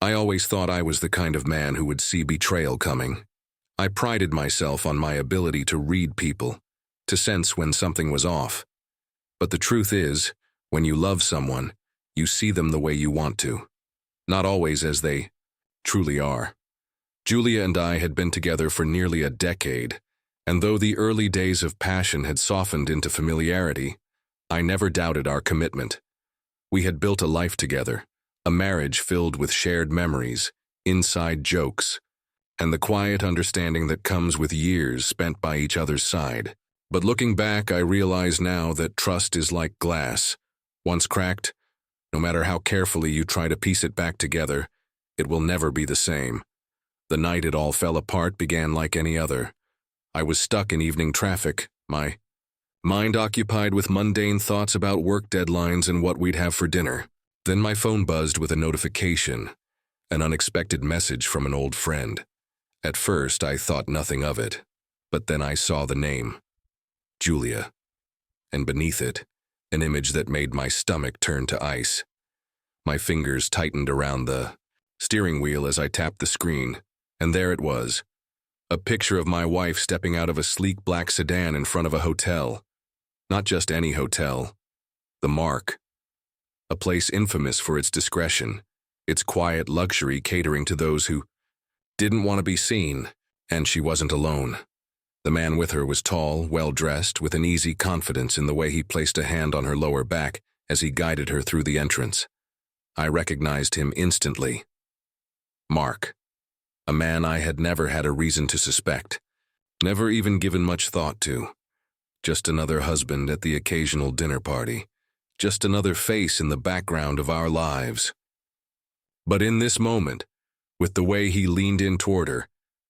I always thought I was the kind of man who would see betrayal coming. I prided myself on my ability to read people, to sense when something was off. But the truth is, when you love someone, you see them the way you want to, not always as they truly are. Julia and I had been together for nearly a decade, and though the early days of passion had softened into familiarity, I never doubted our commitment. We had built a life together, a marriage filled with shared memories, inside jokes, and the quiet understanding that comes with years spent by each other's side. But looking back, I realize now that trust is like glass. Once cracked, no matter how carefully you try to piece it back together, it will never be the same. The night it all fell apart began like any other. I was stuck in evening traffic, my mind occupied with mundane thoughts about work deadlines and what we'd have for dinner. Then my phone buzzed with a notification, an unexpected message from an old friend. At first, I thought nothing of it, but then I saw the name, Julia, and beneath it, an image that made my stomach turn to ice. My fingers tightened around the steering wheel as I tapped the screen, and there it was, a picture of my wife stepping out of a sleek black sedan in front of a hotel. Not just any hotel, the Mark, a place infamous for its discretion, its quiet luxury catering to those who didn't want to be seen, and she wasn't alone. The man with her was tall, well-dressed, with an easy confidence in the way he placed a hand on her lower back as he guided her through the entrance. I recognized him instantly. Mark, a man I had never had a reason to suspect, never even given much thought to. Just another husband at the occasional dinner party, just another face in the background of our lives. But in this moment, with the way he leaned in toward her,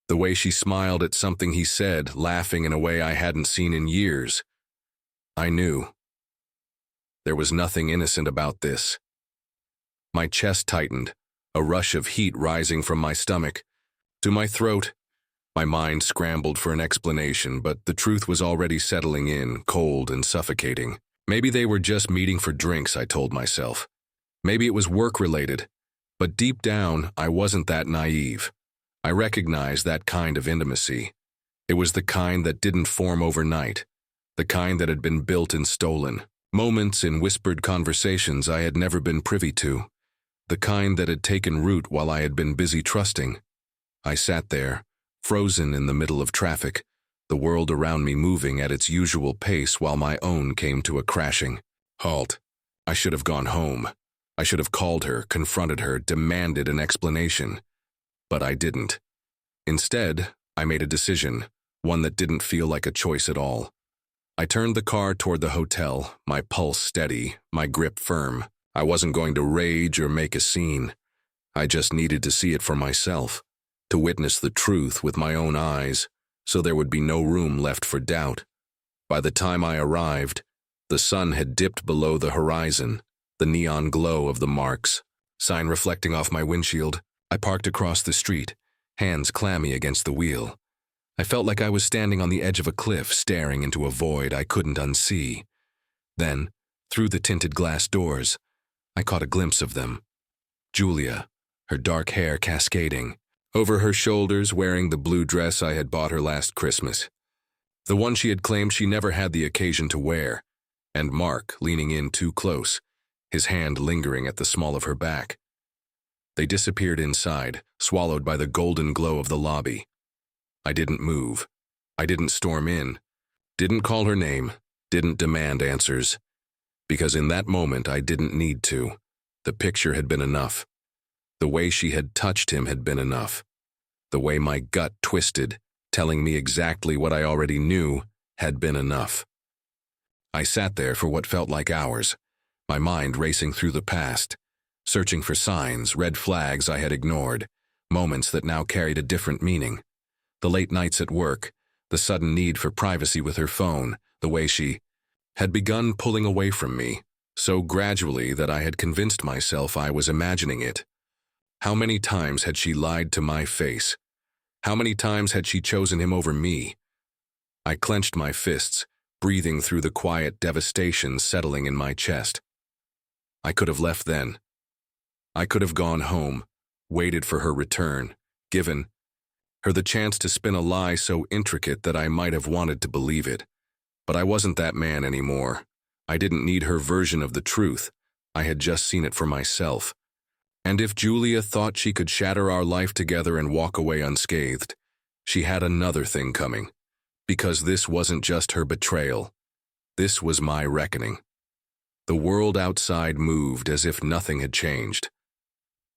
the way she smiled at something he said, laughing in a way I hadn't seen in years, I knew. There was nothing innocent about this. My chest tightened, a rush of heat rising from my stomach to my throat. My mind scrambled for an explanation, but the truth was already settling in, cold and suffocating. Maybe they were just meeting for drinks, I told myself. Maybe it was work-related, but deep down, I wasn't that naive. I recognized that kind of intimacy. It was the kind that didn't form overnight, the kind that had been built and stolen. Moments in whispered conversations I had never been privy to, the kind that had taken root while I had been busy trusting. I sat there, frozen in the middle of traffic, the world around me moving at its usual pace while my own came to a crashing halt. I should have gone home. I should have called her, confronted her, demanded an explanation. But I didn't. Instead, I made a decision, one that didn't feel like a choice at all. I turned the car toward the hotel, my pulse steady, my grip firm. I wasn't going to rage or make a scene. I just needed to see it for myself, to witness the truth with my own eyes, so there would be no room left for doubt. By the time I arrived, the sun had dipped below the horizon, the neon glow of the Marks sign reflecting off my windshield. I parked across the street, hands clammy against the wheel. I felt like I was standing on the edge of a cliff, staring into a void I couldn't unsee. Then, through the tinted glass doors, I caught a glimpse of them. Julia, her dark hair cascading, over her shoulders wearing the blue dress I had bought her last Christmas. The one she had claimed she never had the occasion to wear, and Mark leaning in too close, his hand lingering at the small of her back. They disappeared inside, swallowed by the golden glow of the lobby. I didn't move. I didn't storm in. Didn't call her name. Didn't demand answers. Because in that moment I didn't need to. The picture had been enough. The way she had touched him had been enough. The way my gut twisted, telling me exactly what I already knew, had been enough. I sat there for what felt like hours, my mind racing through the past, searching for signs, red flags I had ignored, moments that now carried a different meaning. The late nights at work, the sudden need for privacy with her phone, the way she had begun pulling away from me, so gradually that I had convinced myself I was imagining it. How many times had she lied to my face? How many times had she chosen him over me? I clenched my fists, breathing through the quiet devastation settling in my chest. I could have left then. I could have gone home, waited for her return, given her the chance to spin a lie so intricate that I might have wanted to believe it. But I wasn't that man anymore. I didn't need her version of the truth. I had just seen it for myself. And if Julia thought she could shatter our life together and walk away unscathed, she had another thing coming. Because this wasn't just her betrayal. This was my reckoning. The world outside moved as if nothing had changed.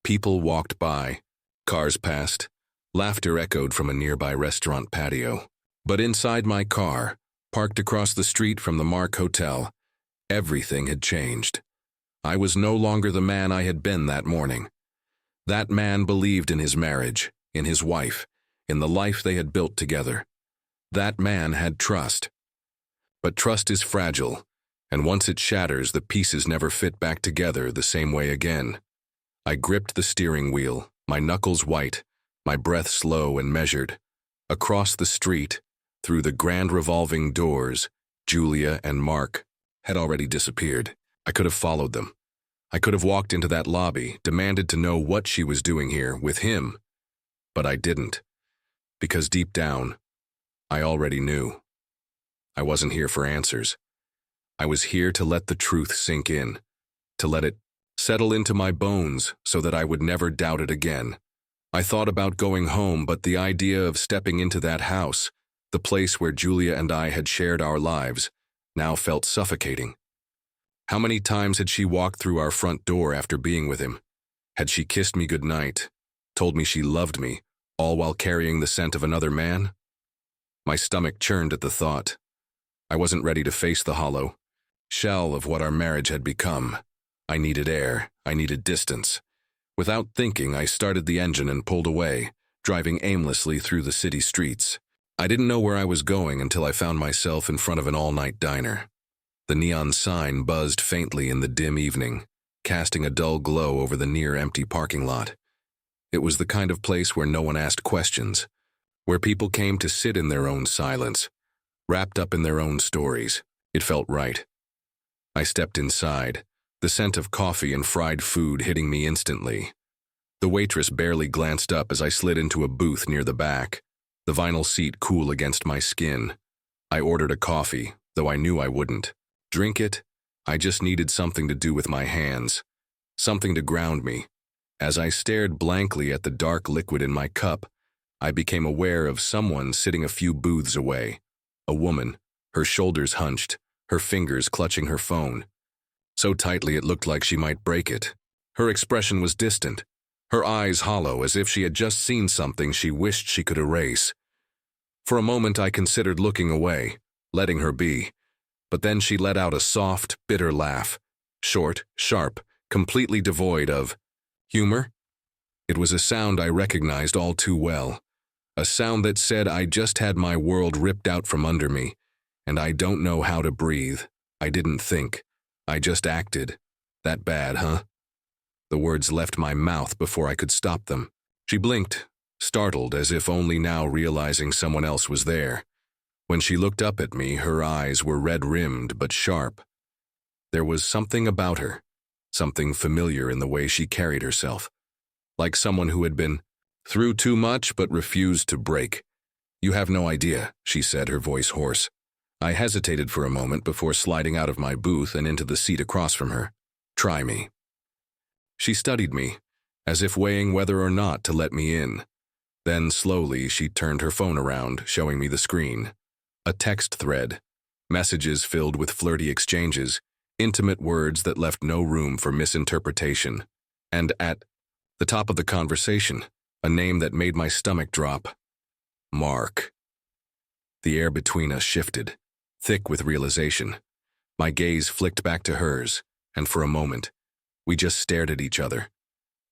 People walked by, cars passed, laughter echoed from a nearby restaurant patio. But inside my car, parked across the street from the Mark Hotel, everything had changed. I was no longer the man I had been that morning. That man believed in his marriage, in his wife, in the life they had built together. That man had trust. But trust is fragile, and once it shatters, the pieces never fit back together the same way again. I gripped the steering wheel, my knuckles white, my breath slow and measured. Across the street, through the grand revolving doors, Julia and Mark had already disappeared. I could have followed them. I could have walked into that lobby, demanded to know what she was doing here with him. But I didn't, because deep down, I already knew. I wasn't here for answers. I was here to let the truth sink in, to let it settle into my bones so that I would never doubt it again. I thought about going home, but the idea of stepping into that house, the place where Julia and I had shared our lives, now felt suffocating. How many times had she walked through our front door after being with him? Had she kissed me goodnight, told me she loved me, all while carrying the scent of another man? My stomach churned at the thought. I wasn't ready to face the hollow shell of what our marriage had become. I needed air. I needed distance. Without thinking, I started the engine and pulled away, driving aimlessly through the city streets. I didn't know where I was going until I found myself in front of an all-night diner. The neon sign buzzed faintly in the dim evening, casting a dull glow over the near-empty parking lot. It was the kind of place where no one asked questions, where people came to sit in their own silence, wrapped up in their own stories. It felt right. I stepped inside, the scent of coffee and fried food hitting me instantly. The waitress barely glanced up as I slid into a booth near the back, the vinyl seat cool against my skin. I ordered a coffee, though I knew I wouldn't drink it. I just needed something to do with my hands, something to ground me. As I stared blankly at the dark liquid in my cup, I became aware of someone sitting a few booths away. A woman, her shoulders hunched, her fingers clutching her phone. So tightly it looked like she might break it. Her expression was distant, her eyes hollow as if she had just seen something she wished she could erase. For a moment I considered looking away, letting her be. But then she let out a soft, bitter laugh, short, sharp, completely devoid of humor. It was a sound I recognized all too well, a sound that said I just had my world ripped out from under me, and I don't know how to breathe. I didn't think. I just acted. That bad, huh? The words left my mouth before I could stop them. She blinked, startled as if only now realizing someone else was there. When she looked up at me, her eyes were red-rimmed but sharp. There was something about her, something familiar in the way she carried herself, like someone who had been through too much but refused to break. "You have no idea," she said, her voice hoarse. I hesitated for a moment before sliding out of my booth and into the seat across from her. "Try me." She studied me, as if weighing whether or not to let me in. Then slowly she turned her phone around, showing me the screen. A text thread, messages filled with flirty exchanges, intimate words that left no room for misinterpretation. And at the top of the conversation, a name that made my stomach drop. Mark. The air between us shifted, thick with realization. My gaze flicked back to hers, and for a moment, we just stared at each other.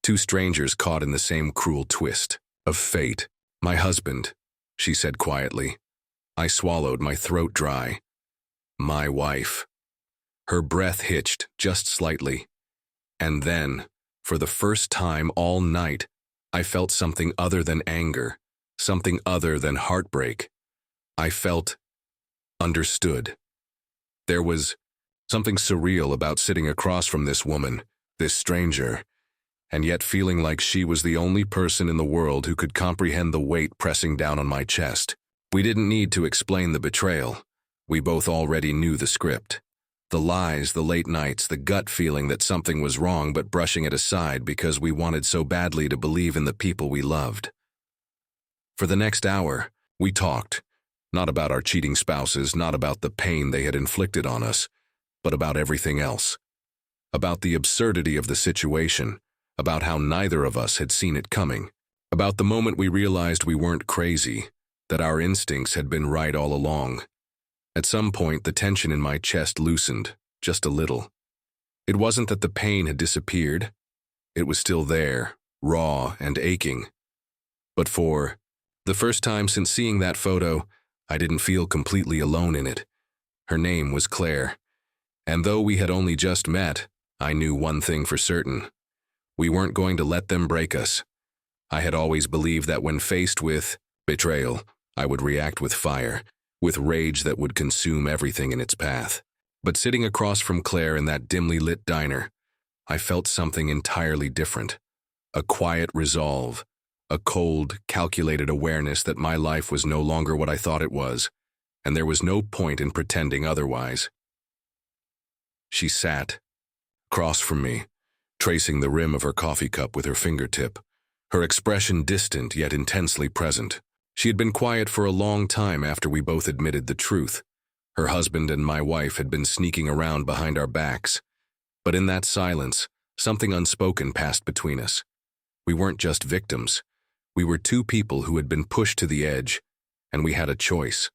Two strangers caught in the same cruel twist of fate. "My husband," she said quietly. I swallowed, my throat dry. "My wife." Her breath hitched just slightly. And then, for the first time all night, I felt something other than anger, something other than heartbreak. I felt understood. There was something surreal about sitting across from this woman, this stranger, and yet feeling like she was the only person in the world who could comprehend the weight pressing down on my chest. We didn't need to explain the betrayal. We both already knew the script. The lies, the late nights, the gut feeling that something was wrong but brushing it aside because we wanted so badly to believe in the people we loved. For the next hour, we talked, not about our cheating spouses, not about the pain they had inflicted on us, but about everything else. About the absurdity of the situation, about how neither of us had seen it coming, about the moment we realized we weren't crazy, that our instincts had been right all along. At some point, the tension in my chest loosened, just a little. It wasn't that the pain had disappeared. It was still there, raw and aching. But for the first time since seeing that photo, I didn't feel completely alone in it. Her name was Claire. And though we had only just met, I knew one thing for certain. We weren't going to let them break us. I had always believed that when faced with betrayal, I would react with fire, with rage that would consume everything in its path. But sitting across from Claire in that dimly lit diner, I felt something entirely different. A quiet resolve, a cold, calculated awareness that my life was no longer what I thought it was, and there was no point in pretending otherwise. She sat across from me, tracing the rim of her coffee cup with her fingertip, her expression distant yet intensely present. She had been quiet for a long time after we both admitted the truth. Her husband and my wife had been sneaking around behind our backs. But in that silence, something unspoken passed between us. We weren't just victims. We were two people who had been pushed to the edge, and we had a choice.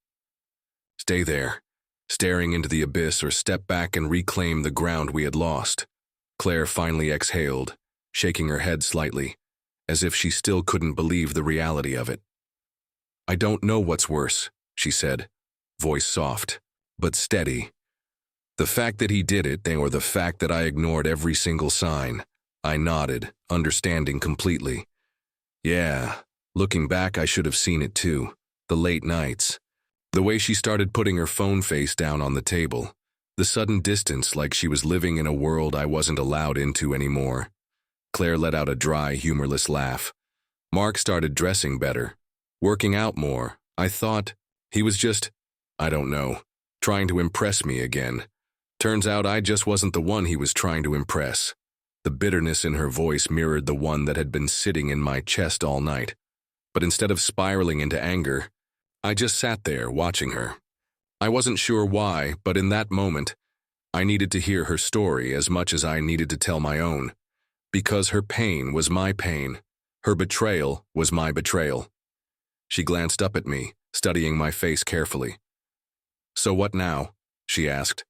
Stay there, staring into the abyss, or step back and reclaim the ground we had lost. Claire finally exhaled, shaking her head slightly, as if she still couldn't believe the reality of it. "I don't know what's worse," she said, voice soft, but steady. The fact that he did it, or the fact that I ignored every single sign. I nodded, understanding completely. Yeah, looking back, I should have seen it too. The late nights. The way she started putting her phone face down on the table. The sudden distance, like she was living in a world I wasn't allowed into anymore. Claire let out a dry, humorless laugh. Mark started dressing better, working out more. I thought he was just, I don't know, trying to impress me again. Turns out I just wasn't the one he was trying to impress. The bitterness in her voice mirrored the one that had been sitting in my chest all night. But instead of spiraling into anger, I just sat there watching her. I wasn't sure why, but in that moment, I needed to hear her story as much as I needed to tell my own. Because her pain was my pain. Her betrayal was my betrayal. She glanced up at me, studying my face carefully. "So what now?" she asked.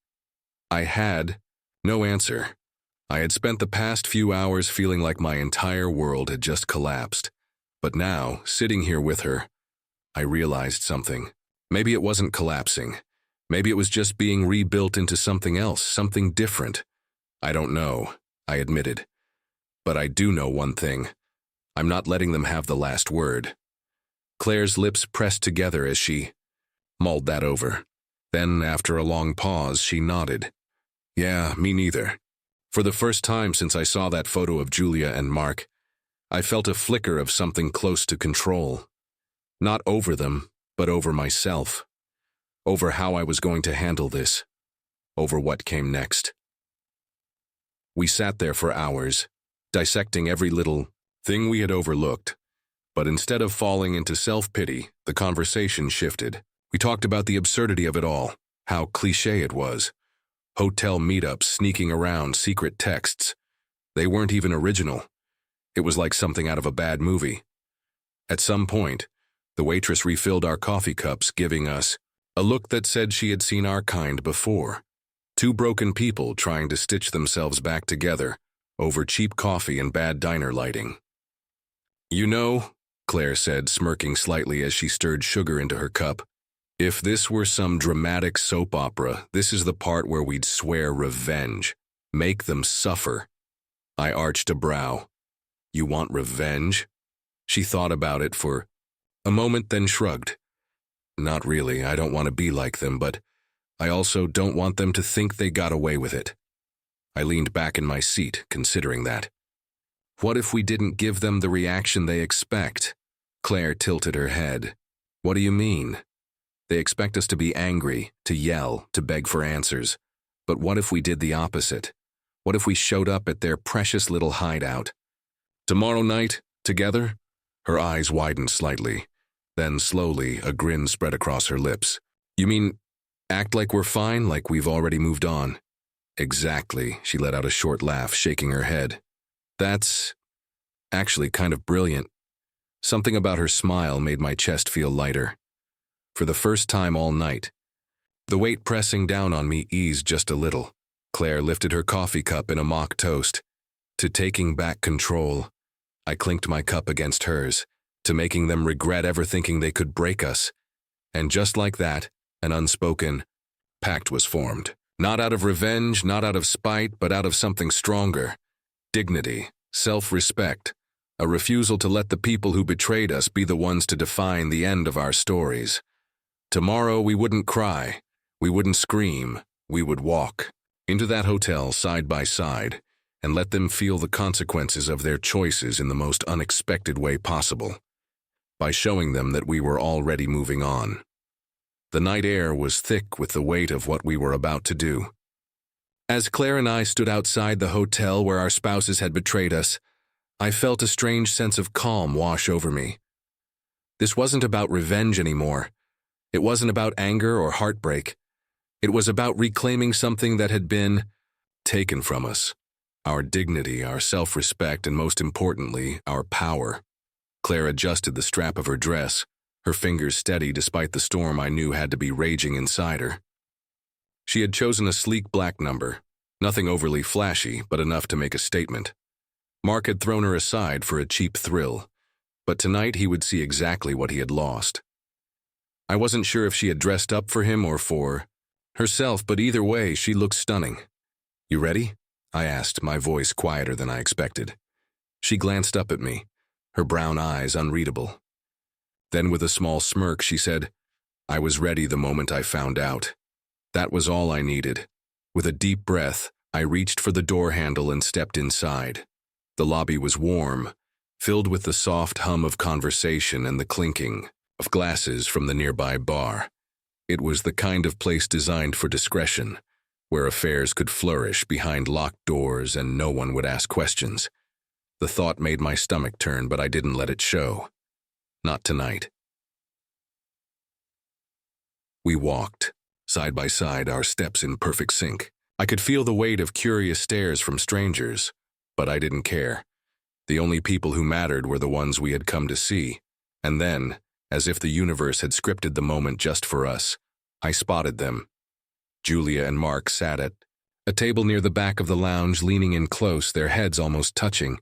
I had no answer. I had spent the past few hours feeling like my entire world had just collapsed. But now, sitting here with her, I realized something. Maybe it wasn't collapsing. Maybe it was just being rebuilt into something else, something different. I don't know, I admitted. But I do know one thing. I'm not letting them have the last word. Claire's lips pressed together as she mulled that over. Then, after a long pause, she nodded. Yeah, me neither. For the first time since I saw that photo of Julia and Mark, I felt a flicker of something close to control. Not over them, but over myself. Over how I was going to handle this. Over what came next. We sat there for hours, dissecting every little thing we had overlooked. But instead of falling into self-pity, the conversation shifted. We talked about the absurdity of it all, how cliché it was. Hotel meetups, sneaking around, secret texts. They weren't even original. It was like something out of a bad movie. At some point, the waitress refilled our coffee cups, giving us a look that said she had seen our kind before. Two broken people trying to stitch themselves back together over cheap coffee and bad diner lighting. You know, Claire said, smirking slightly as she stirred sugar into her cup, if this were some dramatic soap opera, this is the part where we'd swear revenge. Make them suffer. I arched a brow. You want revenge? She thought about it for a moment, then shrugged. Not really, I don't want to be like them, but I also don't want them to think they got away with it. I leaned back in my seat, considering that. What if we didn't give them the reaction they expect? Claire tilted her head. What do you mean? They expect us to be angry, to yell, to beg for answers. But what if we did the opposite? What if we showed up at their precious little hideout? Tomorrow night, together? Her eyes widened slightly. Then, slowly, a grin spread across her lips. You mean, act like we're fine, like we've already moved on? Exactly, she let out a short laugh, shaking her head. That's actually kind of brilliant. Something about her smile made my chest feel lighter. For the first time all night, the weight pressing down on me eased just a little. Claire lifted her coffee cup in a mock toast to taking back control. I clinked my cup against hers, to making them regret ever thinking they could break us. And just like that, an unspoken pact was formed. Not out of revenge, not out of spite, but out of something stronger. Dignity, self-respect, a refusal to let the people who betrayed us be the ones to define the end of our stories. Tomorrow we wouldn't cry, we wouldn't scream, we would walk into that hotel side by side and let them feel the consequences of their choices in the most unexpected way possible, by showing them that we were already moving on. The night air was thick with the weight of what we were about to do. As Claire and I stood outside the hotel where our spouses had betrayed us, I felt a strange sense of calm wash over me. This wasn't about revenge anymore. It wasn't about anger or heartbreak. It was about reclaiming something that had been taken from us. Our dignity, our self-respect, and most importantly, our power. Claire adjusted the strap of her dress, her fingers steady despite the storm I knew had to be raging inside her. She had chosen a sleek black number, nothing overly flashy, but enough to make a statement. Mark had thrown her aside for a cheap thrill, but tonight he would see exactly what he had lost. I wasn't sure if she had dressed up for him or for herself, but either way, she looked stunning. You ready? I asked, my voice quieter than I expected. She glanced up at me, her brown eyes unreadable. Then with a small smirk, she said, I was ready the moment I found out. That was all I needed. With a deep breath, I reached for the door handle and stepped inside. The lobby was warm, filled with the soft hum of conversation and the clinking of glasses from the nearby bar. It was the kind of place designed for discretion, where affairs could flourish behind locked doors and no one would ask questions. The thought made my stomach turn, but I didn't let it show. Not tonight. We walked, side by side, our steps in perfect sync. I could feel the weight of curious stares from strangers, but I didn't care. The only people who mattered were the ones we had come to see. And then, as if the universe had scripted the moment just for us, I spotted them. Julia and Mark sat at a table near the back of the lounge, leaning in close, their heads almost touching.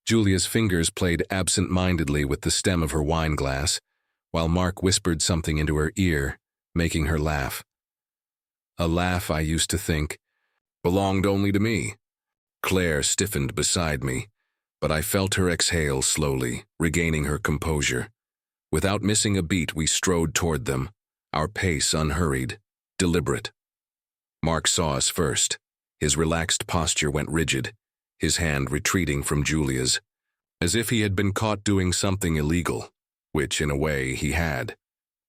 Julia's fingers played absent-mindedly with the stem of her wine glass, while Mark whispered something into her ear, making her laugh. A laugh I used to think belonged only to me. Claire stiffened beside me, but I felt her exhale slowly, regaining her composure. Without missing a beat, we strode toward them, our pace unhurried, deliberate. Mark saw us first. His relaxed posture went rigid, his hand retreating from Julia's, as if he had been caught doing something illegal, which, in a way, he had.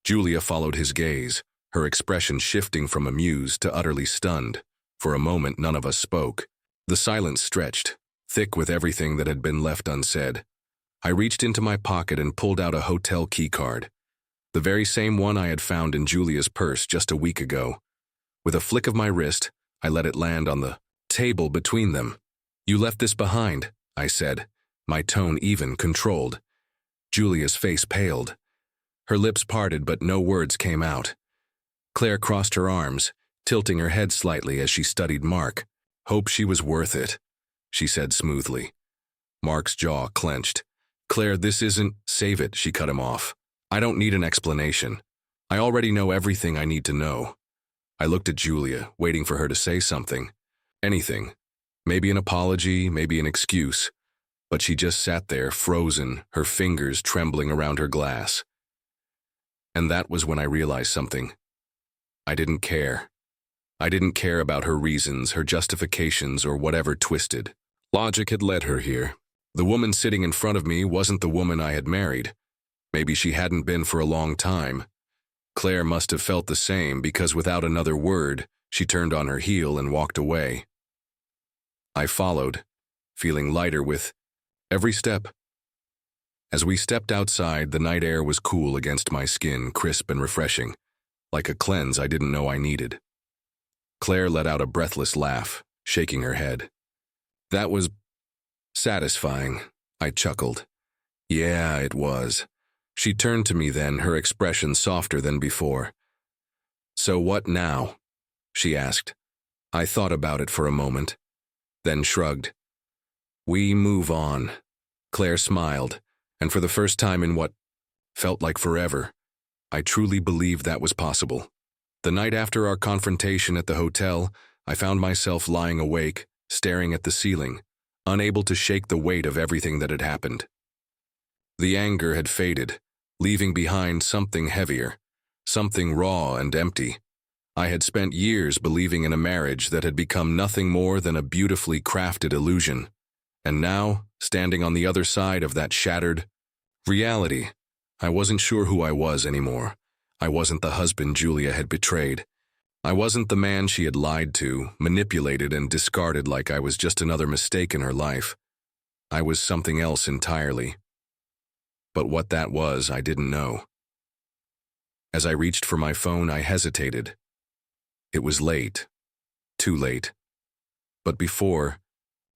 Julia followed his gaze, her expression shifting from amused to utterly stunned. For a moment, none of us spoke. The silence stretched, thick with everything that had been left unsaid. I reached into my pocket and pulled out a hotel keycard, the very same one I had found in Julia's purse just a week ago. With a flick of my wrist, I let it land on the table between them. You left this behind, I said, my tone even, controlled. Julia's face paled. Her lips parted, but no words came out. Claire crossed her arms, tilting her head slightly as she studied Mark. Hope she was worth it, she said smoothly. Mark's jaw clenched. Claire, this isn't— Save it, she cut him off. I don't need an explanation. I already know everything I need to know. I looked at Julia, waiting for her to say something. Anything. Maybe an apology, maybe an excuse. But she just sat there, frozen, her fingers trembling around her glass. And that was when I realized something. I didn't care. I didn't care about her reasons, her justifications, or whatever twisted logic had led her here. The woman sitting in front of me wasn't the woman I had married. Maybe she hadn't been for a long time. Claire must have felt the same because without another word, she turned on her heel and walked away. I followed, feeling lighter with every step. As we stepped outside, the night air was cool against my skin, crisp and refreshing, like a cleanse I didn't know I needed. Claire let out a breathless laugh, shaking her head. That was satisfying, I chuckled. Yeah, it was. She turned to me then, her expression softer than before. So what now? She asked. I thought about it for a moment, then shrugged. We move on. Claire smiled, and for the first time in what felt like forever, I truly believed that was possible. The night after our confrontation at the hotel, I found myself lying awake, staring at the ceiling, unable to shake the weight of everything that had happened. The anger had faded, leaving behind something heavier, something raw and empty. I had spent years believing in a marriage that had become nothing more than a beautifully crafted illusion. And now, standing on the other side of that shattered reality, I wasn't sure who I was anymore. I wasn't the husband Julia had betrayed. I wasn't the man she had lied to, manipulated, and discarded like I was just another mistake in her life. I was something else entirely. But what that was, I didn't know. As I reached for my phone, I hesitated. It was late. Too late. But before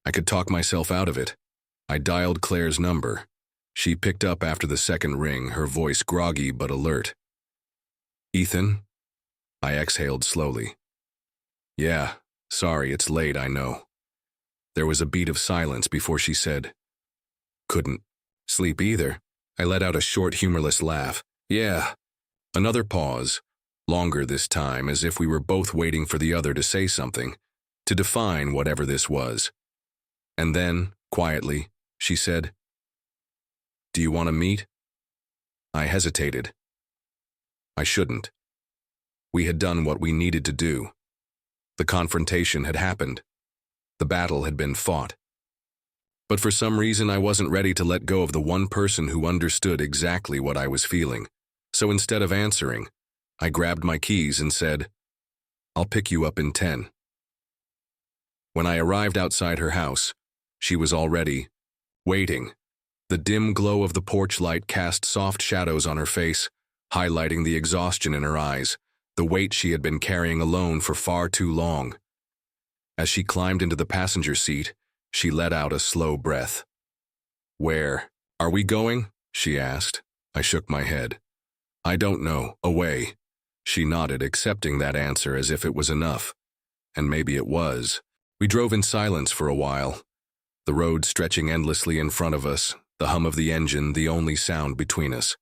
I could talk myself out of it, I dialed Claire's number. She picked up after the second ring, her voice groggy but alert. Ethan? I exhaled slowly. Yeah, sorry, it's late, I know. There was a beat of silence before she said, Couldn't sleep either. I let out a short, humorless laugh. Yeah. Another pause, longer this time, as if we were both waiting for the other to say something, to define whatever this was. And then, quietly, she said, Do you want to meet? I hesitated. I shouldn't. We had done what we needed to do. The confrontation had happened. The battle had been fought. But for some reason, I wasn't ready to let go of the one person who understood exactly what I was feeling. So instead of answering, I grabbed my keys and said, I'll pick you up in 10. When I arrived outside her house, she was already waiting. The dim glow of the porch light cast soft shadows on her face, highlighting the exhaustion in her eyes, the weight she had been carrying alone for far too long. As she climbed into the passenger seat, she let out a slow breath. Where are we going? She asked. I shook my head. I don't know. Away. She nodded, accepting that answer as if it was enough. And maybe it was. We drove in silence for a while, the road stretching endlessly in front of us, the hum of the engine the only sound between us.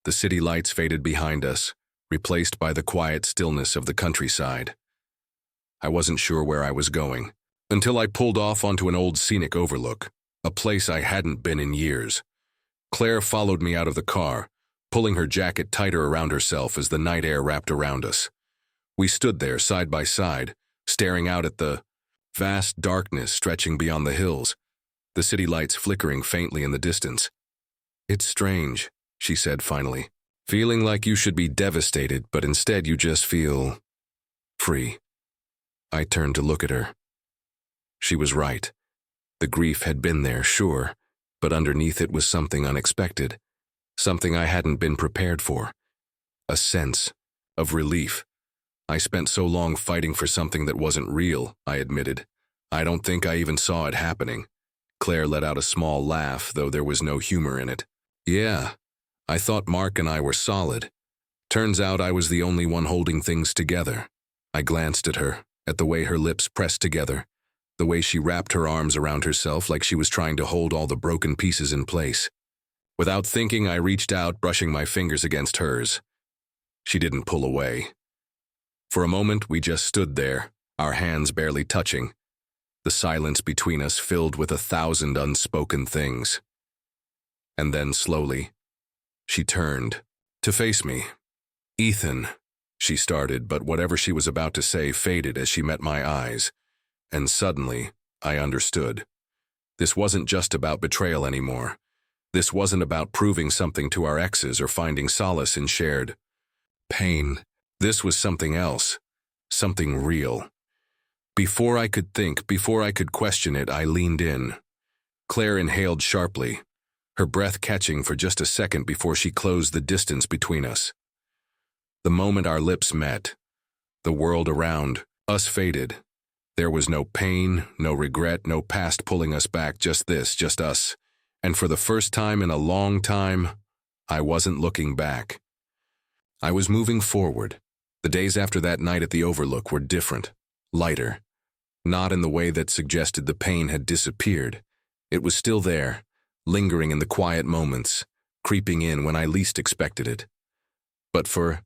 The city lights faded behind us, replaced by the quiet stillness of the countryside. I wasn't sure where I was going, until I pulled off onto an old scenic overlook, a place I hadn't been in years. Claire followed me out of the car, pulling her jacket tighter around herself as the night air wrapped around us. We stood there side by side, staring out at the vast darkness stretching beyond the hills, the city lights flickering faintly in the distance. It's strange, she said finally, feeling like you should be devastated, but instead you just feel free. I turned to look at her. She was right. The grief had been there, sure, but underneath it was something unexpected, something I hadn't been prepared for. A sense of relief. I spent so long fighting for something that wasn't real, I admitted. I don't think I even saw it happening. Claire let out a small laugh, though there was no humor in it. Yeah, I thought Mark and I were solid. Turns out I was the only one holding things together. I glanced at her, at the way her lips pressed together, the way she wrapped her arms around herself like she was trying to hold all the broken pieces in place. Without thinking, I reached out, brushing my fingers against hers. She didn't pull away. For a moment, we just stood there, our hands barely touching, the silence between us filled with 1,000 unspoken things. And then, slowly, she turned to face me. Ethan, she started, but whatever she was about to say faded as she met my eyes, and suddenly, I understood. This wasn't just about betrayal anymore. This wasn't about proving something to our exes or finding solace in shared pain. This was something else, something real. Before I could think, before I could question it, I leaned in. Claire inhaled sharply, her breath catching for just a second before she closed the distance between us. The moment our lips met, the world around us faded. There was no pain, no regret, no past pulling us back, just this, just us. And for the first time in a long time, I wasn't looking back. I was moving forward. The days after that night at the Overlook were different, lighter. Not in the way that suggested the pain had disappeared. It was still there, lingering in the quiet moments, creeping in when I least expected it. But for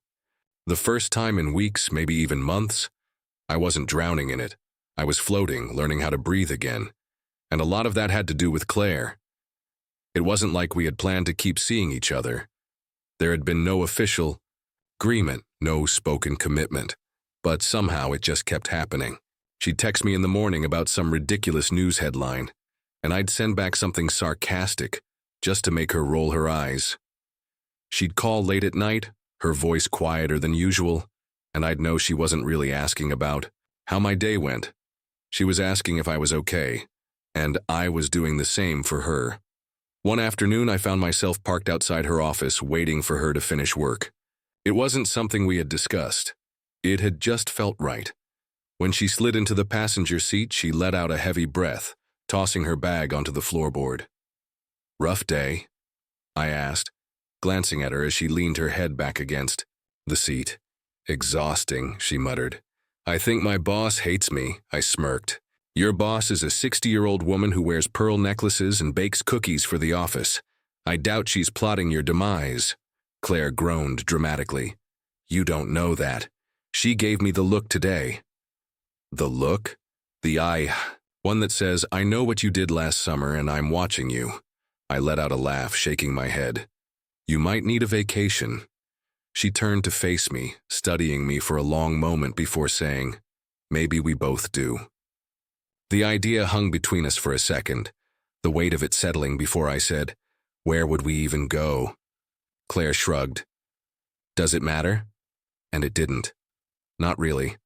the first time in weeks, maybe even months, I wasn't drowning in it. I was floating, learning how to breathe again. And a lot of that had to do with Claire. It wasn't like we had planned to keep seeing each other. There had been no official agreement, no spoken commitment. But somehow it just kept happening. She'd text me in the morning about some ridiculous news headline, and I'd send back something sarcastic just to make her roll her eyes. She'd call late at night, her voice quieter than usual, and I'd know she wasn't really asking about how my day went. She was asking if I was okay, and I was doing the same for her. One afternoon, I found myself parked outside her office, waiting for her to finish work. It wasn't something we had discussed. It had just felt right. When she slid into the passenger seat, she let out a heavy breath, tossing her bag onto the floorboard. "Rough day?" I asked, glancing at her as she leaned her head back against the seat. "Exhausting," she muttered. "I think my boss hates me," I smirked. "Your boss is a 60-year-old woman who wears pearl necklaces and bakes cookies for the office. I doubt she's plotting your demise." Claire groaned dramatically. "You don't know that. She gave me the look today." "The look?" "The eye. One that says, 'I know what you did last summer and I'm watching you.'" I let out a laugh, shaking my head. "You might need a vacation." She turned to face me, studying me for a long moment before saying, "Maybe we both do." The idea hung between us for a second, the weight of it settling before I said, "Where would we even go?" Claire shrugged. "Does it matter?" And it didn't. Not really.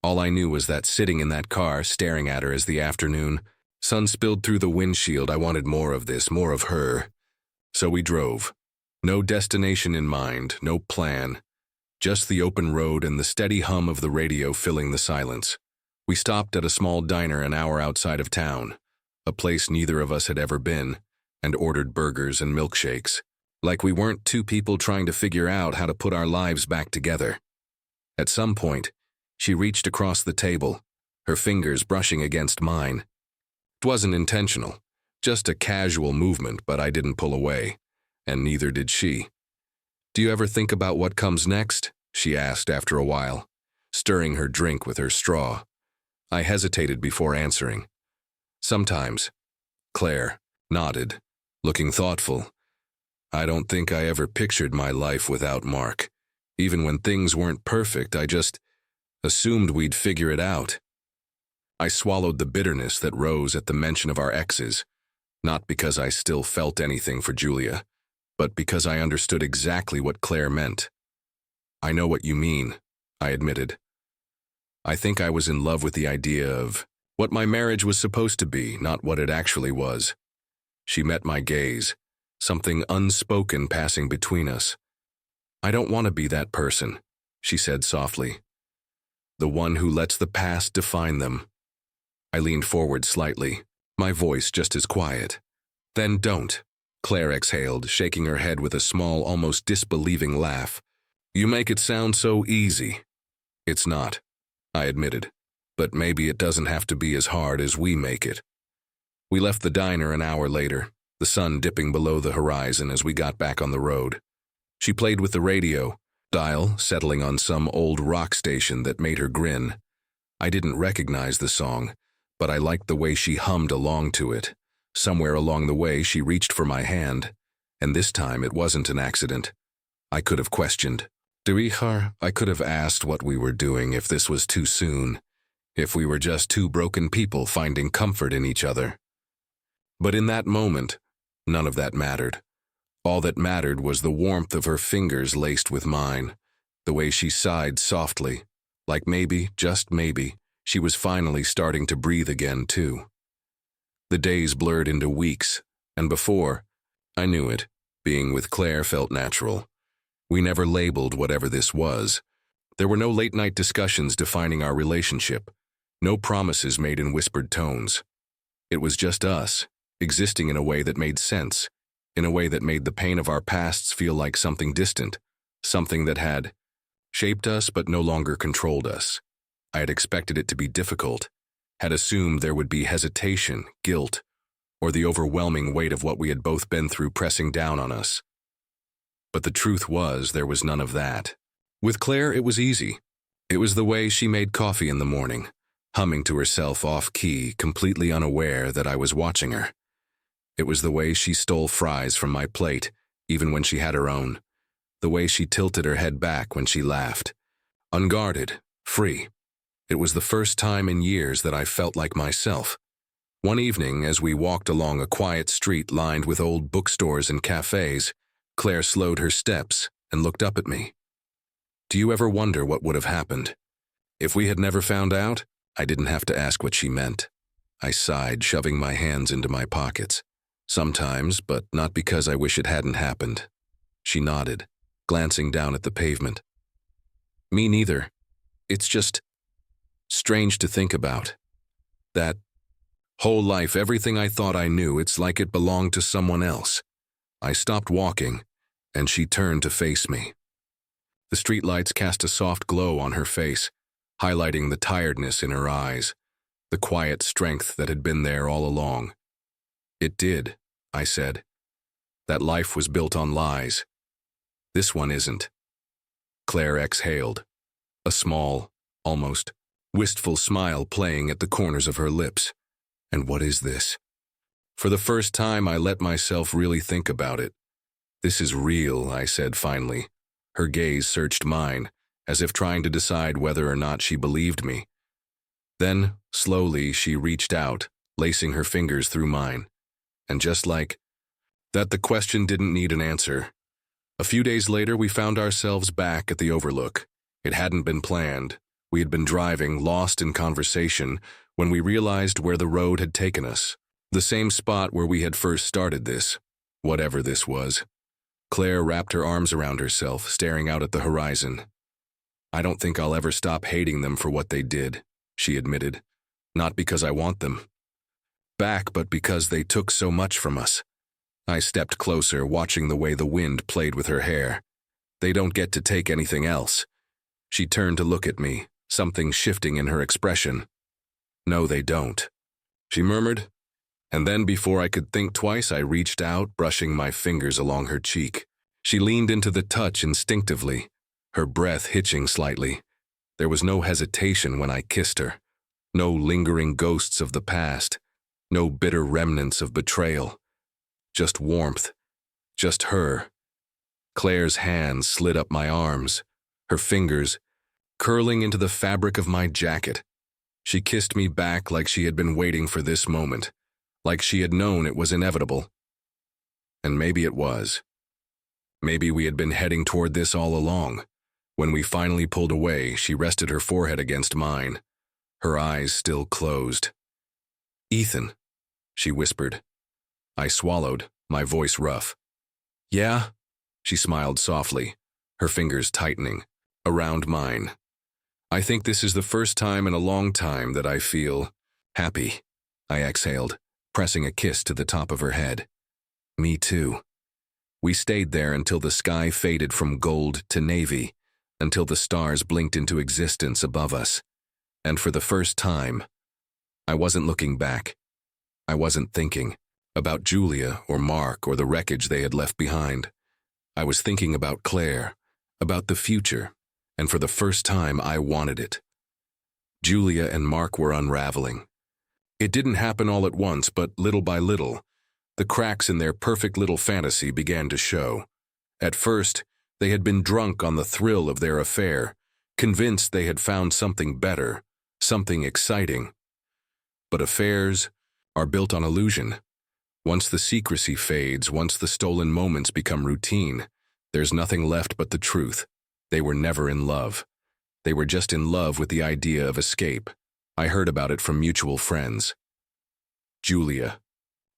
All I knew was that sitting in that car, staring at her as the afternoon sun spilled through the windshield, I wanted more of this, more of her. So we drove. No destination in mind, no plan. Just the open road and the steady hum of the radio filling the silence. We stopped at a small diner an hour outside of town, a place neither of us had ever been, and ordered burgers and milkshakes. Like we weren't two people trying to figure out how to put our lives back together. At some point, she reached across the table, her fingers brushing against mine. It wasn't intentional, just a casual movement, but I didn't pull away, and neither did she. "Do you ever think about what comes next?" she asked after a while, stirring her drink with her straw. I hesitated before answering. "Sometimes." Claire nodded, looking thoughtful. "I don't think I ever pictured my life without Mark. Even when things weren't perfect, I just assumed we'd figure it out." I swallowed the bitterness that rose at the mention of our exes, not because I still felt anything for Julia, but because I understood exactly what Claire meant. "I know what you mean," I admitted. "I think I was in love with the idea of what my marriage was supposed to be, not what it actually was." She met my gaze, something unspoken passing between us. "I don't want to be that person," she said softly. "The one who lets the past define them." I leaned forward slightly, my voice just as quiet. "Then don't," Claire exhaled, shaking her head with a small, almost disbelieving laugh. "You make it sound so easy." "It's not," I admitted, "but maybe it doesn't have to be as hard as we make it." We left the diner an hour later, the sun dipping below the horizon as we got back on the road. She played with the radio, dial settling on some old rock station that made her grin. I didn't recognize the song, but I liked the way she hummed along to it. Somewhere along the way, she reached for my hand, and this time it wasn't an accident. I could have questioned. I could have asked what we were doing if this was too soon, if we were just two broken people finding comfort in each other. But in that moment, none of that mattered. All that mattered was the warmth of her fingers laced with mine, the way she sighed softly, like maybe, just maybe, she was finally starting to breathe again too. The days blurred into weeks, and before, I knew it, being with Claire felt natural. We never labeled whatever this was. There were no late-night discussions defining our relationship, no promises made in whispered tones. It was just us, existing in a way that made sense, in a way that made the pain of our pasts feel like something distant, something that had shaped us but no longer controlled us. I had expected it to be difficult, had assumed there would be hesitation, guilt, or the overwhelming weight of what we had both been through pressing down on us. But the truth was, there was none of that. With Claire, it was easy. It was the way she made coffee in the morning, humming to herself off-key, completely unaware that I was watching her. It was the way she stole fries from my plate, even when she had her own. The way she tilted her head back when she laughed. Unguarded, free. It was the first time in years that I felt like myself. One evening, as we walked along a quiet street lined with old bookstores and cafes, Claire slowed her steps and looked up at me. Do you ever wonder what would have happened? If we had never found out, I didn't have to ask what she meant. I sighed, shoving my hands into my pockets. Sometimes, but not because I wish it hadn't happened. She nodded, glancing down at the pavement. Me neither. It's just strange to think about. That whole life, everything I thought I knew, it's like it belonged to someone else. I stopped walking, and she turned to face me. The streetlights cast a soft glow on her face, highlighting the tiredness in her eyes, the quiet strength that had been there all along. It did, I said. That life was built on lies. This one isn't. Claire exhaled, a small, almost wistful smile playing at the corners of her lips. And what is this? For the first time, I let myself really think about it. This is real, I said finally. Her gaze searched mine, as if trying to decide whether or not she believed me. Then, slowly, she reached out, lacing her fingers through mine. And just like that, the question didn't need an answer. A few days later, we found ourselves back at the Overlook. It hadn't been planned. We had been driving, lost in conversation, when we realized where the road had taken us. The same spot where we had first started this, whatever this was. Claire wrapped her arms around herself, staring out at the horizon. I don't think I'll ever stop hating them for what they did, she admitted. Not because I want them back, but because they took so much from us. I stepped closer, watching the way the wind played with her hair. They don't get to take anything else. She turned to look at me, something shifting in her expression. No, they don't, she murmured. And then, before I could think twice, I reached out, brushing my fingers along her cheek. She leaned into the touch instinctively, her breath hitching slightly. There was no hesitation when I kissed her. No lingering ghosts of the past. No bitter remnants of betrayal. Just warmth. Just her. Claire's hands slid up my arms, her fingers curling into the fabric of my jacket. She kissed me back like she had been waiting for this moment. Like she had known it was inevitable. And maybe it was. Maybe we had been heading toward this all along. When we finally pulled away, she rested her forehead against mine, her eyes still closed. Ethan, she whispered. I swallowed, my voice rough. Yeah? She smiled softly, her fingers tightening, around mine. I think this is the first time in a long time that I feel happy, I exhaled, pressing a kiss to the top of her head. Me too. We stayed there until the sky faded from gold to navy, until the stars blinked into existence above us. And for the first time, I wasn't looking back. I wasn't thinking about Julia or Mark or the wreckage they had left behind. I was thinking about Claire, about the future, and for the first time I wanted it. Julia and Mark were unraveling. It didn't happen all at once, but little by little, the cracks in their perfect little fantasy began to show. At first, they had been drunk on the thrill of their affair, convinced they had found something better, something exciting. But affairs are built on illusion. Once the secrecy fades, once the stolen moments become routine, there's nothing left but the truth. They were never in love. They were just in love with the idea of escape. I heard about it from mutual friends. Julia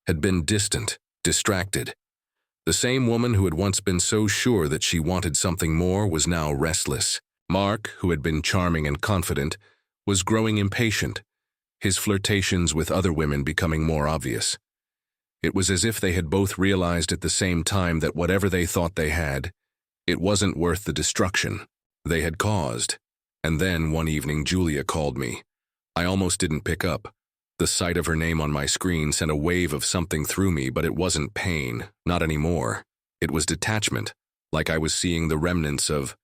had been distant, distracted. The same woman who had once been so sure that she wanted something more was now restless. Mark, who had been charming and confident, was growing impatient, his flirtations with other women becoming more obvious. It was as if they had both realized at the same time that whatever they thought they had, it wasn't worth the destruction they had caused. And then, one evening, Julia called me. I almost didn't pick up. The sight of her name on my screen sent a wave of something through me, but it wasn't pain, not anymore. It was detachment, like I was seeing the remnants of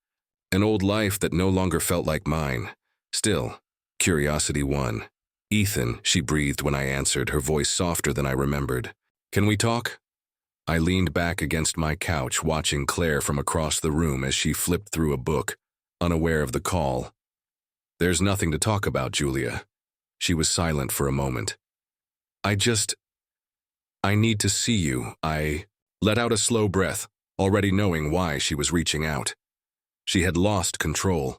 an old life that no longer felt like mine. Still, curiosity won. "Ethan," she breathed when I answered, her voice softer than I remembered. "Can we talk?" I leaned back against my couch, watching Claire from across the room as she flipped through a book, unaware of the call. "There's nothing to talk about, Julia." She was silent for a moment. I need to see you." I let out a slow breath, already knowing why she was reaching out. She had lost control.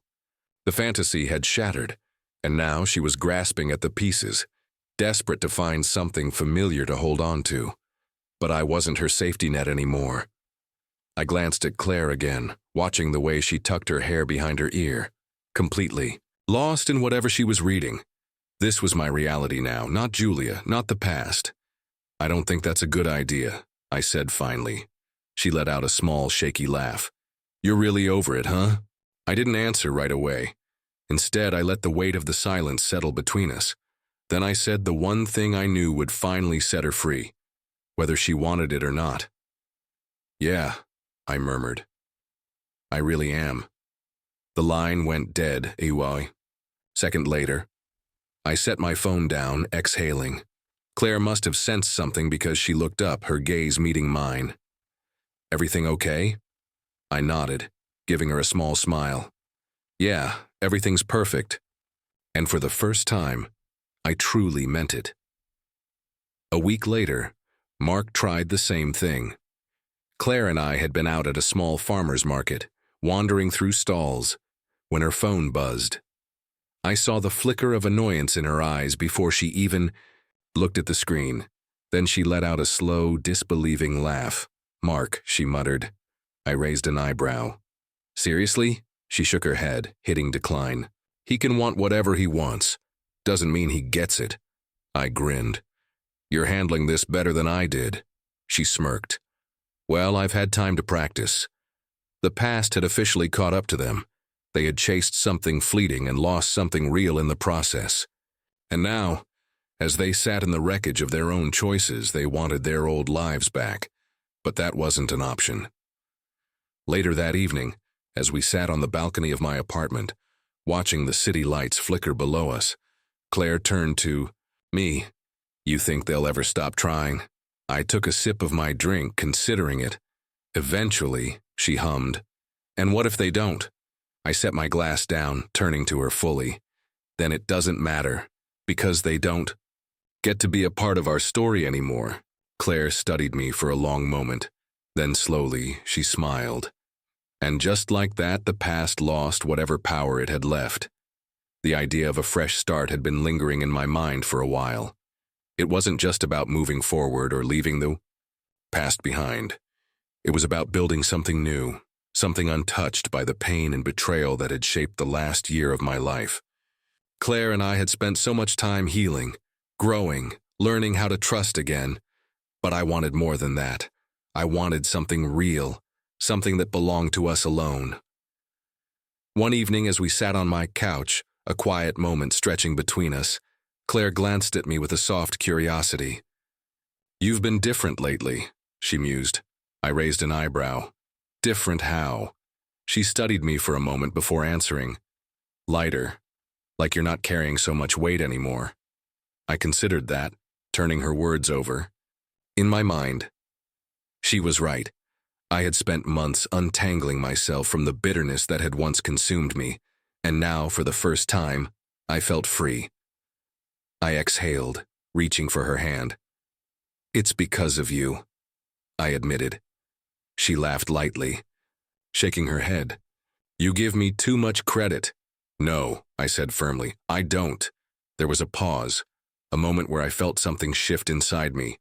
The fantasy had shattered, and now she was grasping at the pieces, desperate to find something familiar to hold on to. But I wasn't her safety net anymore. I glanced at Claire again, watching the way she tucked her hair behind her ear, completely lost in whatever she was reading. This was my reality now, not Julia, not the past. "I don't think that's a good idea," I said finally. She let out a small, shaky laugh. "You're really over it, huh?" I didn't answer right away. Instead, I let the weight of the silence settle between us. Then I said the one thing I knew would finally set her free, whether she wanted it or not. "Yeah," I murmured. "I really am." The line went dead, a second later. I set my phone down, exhaling. Claire must have sensed something because she looked up, her gaze meeting mine. "Everything okay?" I nodded, giving her a small smile. "Yeah, everything's perfect." And for the first time, I truly meant it. A week later, Mark tried the same thing. Claire and I had been out at a small farmer's market, wandering through stalls, when her phone buzzed. I saw the flicker of annoyance in her eyes before she even looked at the screen. Then she let out a slow, disbelieving laugh. "Mark," she muttered. I raised an eyebrow. "Seriously?" She shook her head, hitting decline. "He can want whatever he wants. Doesn't mean he gets it." I grinned. "You're handling this better than I did." She smirked. "Well, I've had time to practice." The past had officially caught up to them. They had chased something fleeting and lost something real in the process. And now, as they sat in the wreckage of their own choices, they wanted their old lives back. But that wasn't an option. Later that evening, as we sat on the balcony of my apartment, watching the city lights flicker below us, Claire turned to me. "You think they'll ever stop trying?" I took a sip of my drink, considering it. "Eventually," she hummed. "And what if they don't?" I set my glass down, turning to her fully. "Then it doesn't matter, because they don't get to be a part of our story anymore." Claire studied me for a long moment. Then slowly, she smiled. And just like that, the past lost whatever power it had left. The idea of a fresh start had been lingering in my mind for a while. It wasn't just about moving forward or leaving the past behind. It was about building something new, something untouched by the pain and betrayal that had shaped the last year of my life. Claire and I had spent so much time healing, growing, learning how to trust again. But I wanted more than that. I wanted something real, something that belonged to us alone. One evening, as we sat on my couch, a quiet moment stretching between us, Claire glanced at me with a soft curiosity. "You've been different lately," she mused. I raised an eyebrow. "Different how?" She studied me for a moment before answering. "Lighter, like you're not carrying so much weight anymore." I considered that, turning her words over. In my mind, she was right. I had spent months untangling myself from the bitterness that had once consumed me, and now, for the first time, I felt free. I exhaled, reaching for her hand. It's because of you, I admitted. She laughed lightly, shaking her head. You give me too much credit. No, I said firmly, I don't. There was a pause, a moment where I felt something shift inside me.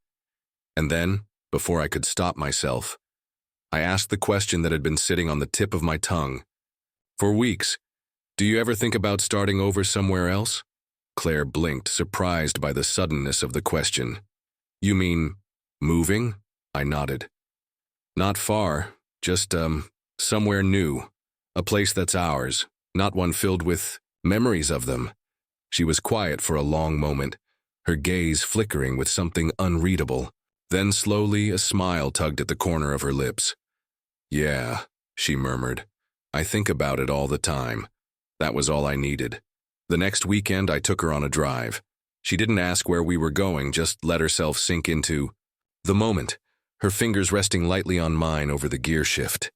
And then, before I could stop myself, I asked the question that had been sitting on the tip of my tongue. For weeks, do you ever think about starting over somewhere else? Claire blinked, surprised by the suddenness of the question. You mean, moving? I nodded. Not far, just, somewhere new. A place that's ours, not one filled with memories of them. She was quiet for a long moment, her gaze flickering with something unreadable. Then slowly a smile tugged at the corner of her lips. Yeah, she murmured. I think about it all the time. That was all I needed. The next weekend I took her on a drive. She didn't ask where we were going, just let herself sink into the moment, her fingers resting lightly on mine over the gear shift.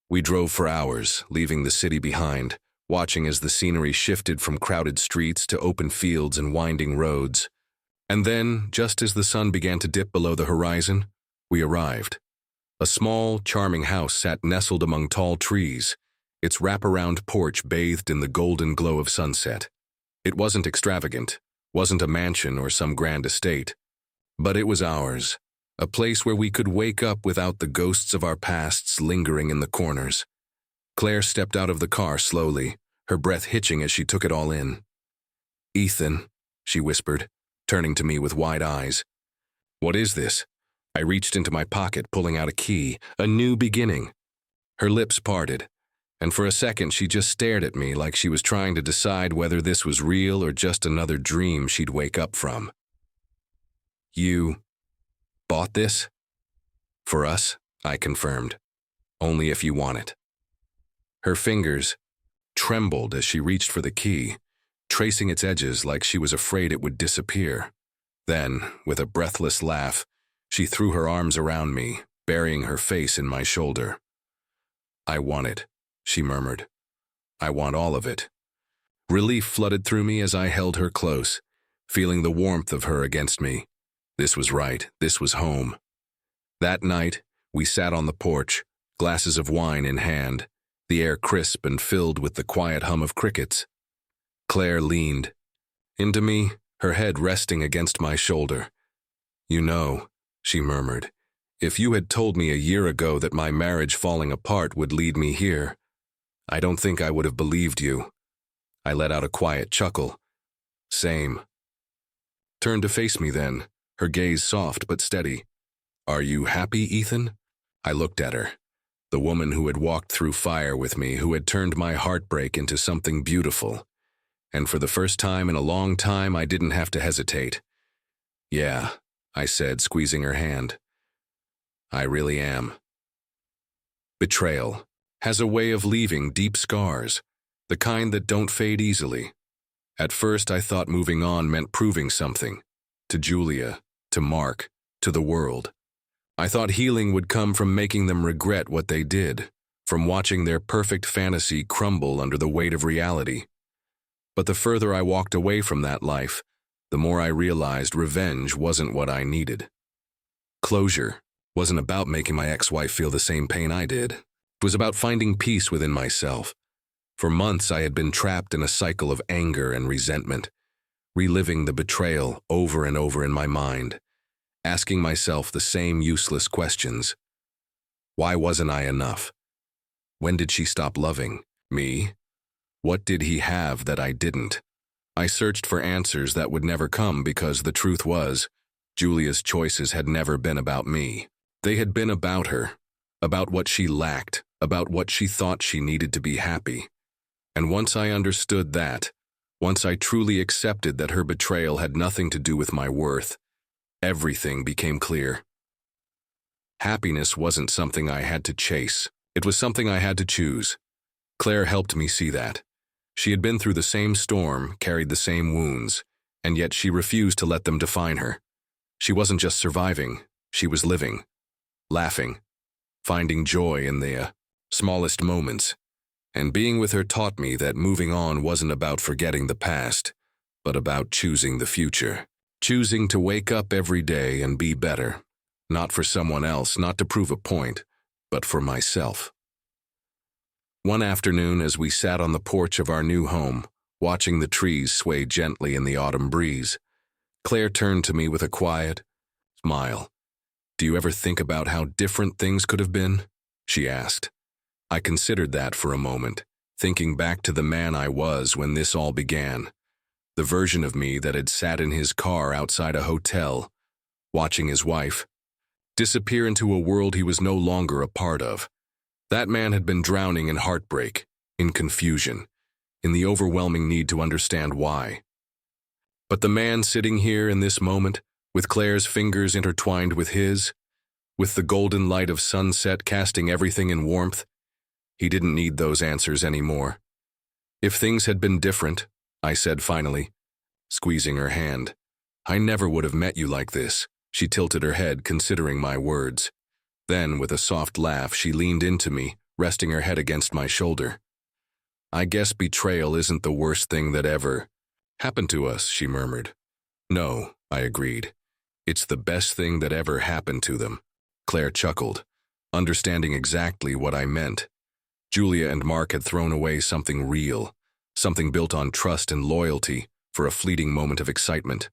We drove for hours, leaving the city behind, watching as the scenery shifted from crowded streets to open fields and winding roads. And then, just as the sun began to dip below the horizon, we arrived. A small, charming house sat nestled among tall trees, its wraparound porch bathed in the golden glow of sunset. It wasn't extravagant, wasn't a mansion or some grand estate, but it was ours, a place where we could wake up without the ghosts of our pasts lingering in the corners. Claire stepped out of the car slowly, her breath hitching as she took it all in. Ethan, she whispered, turning to me with wide eyes. What is this? I reached into my pocket, pulling out a key, a new beginning. Her lips parted, and for a second she just stared at me like she was trying to decide whether this was real or just another dream she'd wake up from. You bought this? For us, I confirmed. Only if you want it. Her fingers trembled as she reached for the key, tracing its edges like she was afraid it would disappear. Then, with a breathless laugh, she threw her arms around me, burying her face in my shoulder. I want it, she murmured. I want all of it. Relief flooded through me as I held her close, feeling the warmth of her against me. This was right, this was home. That night, we sat on the porch, glasses of wine in hand, the air crisp and filled with the quiet hum of crickets. Claire leaned into me, her head resting against my shoulder. You know, she murmured, if you had told me a year ago that my marriage falling apart would lead me here, I don't think I would have believed you. I let out a quiet chuckle. Same. Turned to face me then, her gaze soft but steady. Are you happy, Ethan? I looked at her, the woman who had walked through fire with me, who had turned my heartbreak into something beautiful. And for the first time in a long time, I didn't have to hesitate. Yeah, I said, squeezing her hand. I really am. Betrayal has a way of leaving deep scars, the kind that don't fade easily. At first, I thought moving on meant proving something. To Julia, to Mark, to the world. I thought healing would come from making them regret what they did, from watching their perfect fantasy crumble under the weight of reality. But the further I walked away from that life, the more I realized revenge wasn't what I needed. Closure wasn't about making my ex-wife feel the same pain I did. It was about finding peace within myself. For months I had been trapped in a cycle of anger and resentment, reliving the betrayal over and over in my mind, asking myself the same useless questions. Why wasn't I enough? When did she stop loving me? What did he have that I didn't? I searched for answers that would never come because the truth was, Julia's choices had never been about me. They had been about her, about what she lacked, about what she thought she needed to be happy. And once I understood that, once I truly accepted that her betrayal had nothing to do with my worth, everything became clear. Happiness wasn't something I had to chase. It was something I had to choose. Claire helped me see that. She had been through the same storm, carried the same wounds, and yet she refused to let them define her. She wasn't just surviving, she was living, laughing, finding joy in the smallest moments. And being with her taught me that moving on wasn't about forgetting the past, but about choosing the future. choosing to wake up every day and be better, not for someone else, not to prove a point, but for myself. One afternoon, as we sat on the porch of our new home, watching the trees sway gently in the autumn breeze, Claire turned to me with a quiet smile. "Do you ever think about how different things could have been?" she asked. I considered that for a moment, thinking back to the man I was when this all began, the version of me that had sat in his car outside a hotel, watching his wife disappear into a world he was no longer a part of. That man had been drowning in heartbreak, in confusion, in the overwhelming need to understand why. But the man sitting here in this moment, with Claire's fingers intertwined with his, with the golden light of sunset casting everything in warmth, he didn't need those answers anymore. "If things had been different," I said finally, squeezing her hand, "I never would have met you like this." She tilted her head, considering my words. Then, with a soft laugh, she leaned into me, resting her head against my shoulder. "I guess betrayal isn't the worst thing that ever happened to us," she murmured. "No," I agreed. "It's the best thing that ever happened to them." Claire chuckled, understanding exactly what I meant. Julia and Mark had thrown away something real, something built on trust and loyalty, for a fleeting moment of excitement.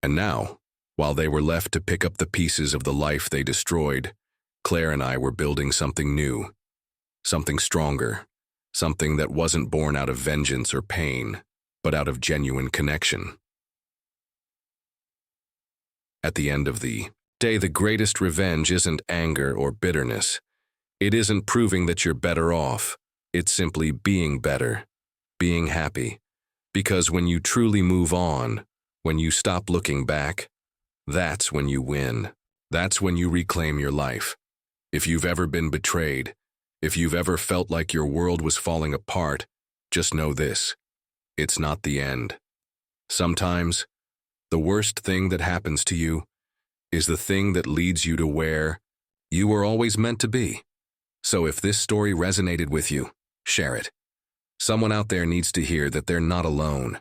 And now, while they were left to pick up the pieces of the life they destroyed, Claire and I were building something new, something stronger, something that wasn't born out of vengeance or pain, but out of genuine connection. At the end of the day, the greatest revenge isn't anger or bitterness. It isn't proving that you're better off. It's simply being better, being happy. Because when you truly move on, when you stop looking back, that's when you win. That's when you reclaim your life. If you've ever been betrayed, if you've ever felt like your world was falling apart, just know this: it's not the end. Sometimes, the worst thing that happens to you is the thing that leads you to where you were always meant to be. So if this story resonated with you, share it. Someone out there needs to hear that they're not alone.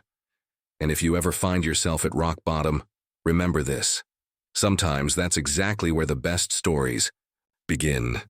And if you ever find yourself at rock bottom, remember this: sometimes that's exactly where the best stories begin.